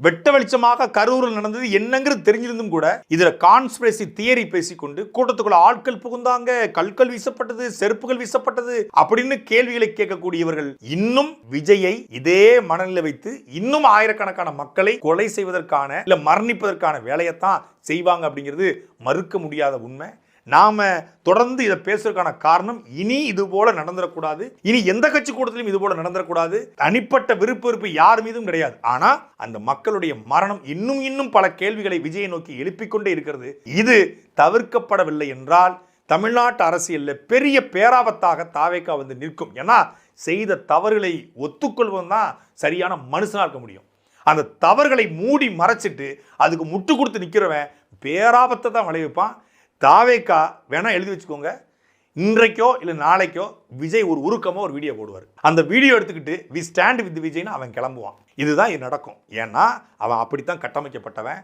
வெட்ட வெளிச்சமாக கரூரில் நடந்தது என்னங்கிறது தெரிஞ்சிருந்தும் கூட இதுல கான்ஸ்பிரசி தியரி பேசிக்கொண்டு கூட்டத்துக்குள்ள ஆட்கள் புகுந்தாங்க, கல்கள் வீசப்பட்டது, செருப்புகள் வீசப்பட்டது அப்படின்னு கேள்விகளை கேட்கக்கூடியவர்கள் இன்னும் விஜயை இதே மனநிலை வைத்து இன்னும் ஆயிரக்கணக்கான மக்களை கொலை செய்வதற்கான இல்ல மரணிப்பதற்கான வேலையைத்தான் செய்வாங்க அப்படிங்கிறது மறுக்க முடியாத உண்மை. நாம தொடர்ந்து இதை பேசுறதுக்கான காரணம் இனி இது போல நடந்துடக்கூடாது, இனி எந்த கட்சி கூட்டத்திலும் இது போல நடந்துடக்கூடாது. தனிப்பட்ட விருப்பு யார் மீதும் கிடையாது. ஆனா அந்த மக்களுடைய மரணம் இன்னும் பல கேள்விகளை விஜயை நோக்கி எழுப்பிக்கொண்டே இருக்கிறது. இது தவிர்க்கப்படவில்லை என்றால் தமிழ்நாட்டு அரசியலில் பெரிய பேராபத்தாக தாவேகா வந்து நிற்கும். ஏன்னா செய்த தவறுகளை ஒத்துக்கொள்வதும் தான் சரியான மனுஷனா இருக்க முடியும். அந்த தவறுகளை மூடி மறைச்சிட்டு அதுக்கு முட்டு கொடுத்து நிற்கிறவன் பேராபத்தை தான் விளைவிப்பான். தாவேகா வேணா எழுதி வச்சுக்கோங்க, இன்றைக்கோ இல்லை நாளைக்கோ விஜய் ஒரு உருக்கமாக ஒரு வீடியோ போடுவார். அந்த வீடியோ எடுத்துக்கிட்டு வி ஸ்டாண்ட் வித் விஜய்னு அவன் கிளம்புவான். இதுதான் இது நடக்கும். ஏன்னா அவன் அப்படித்தான் கட்டமைக்கப்பட்டவன்.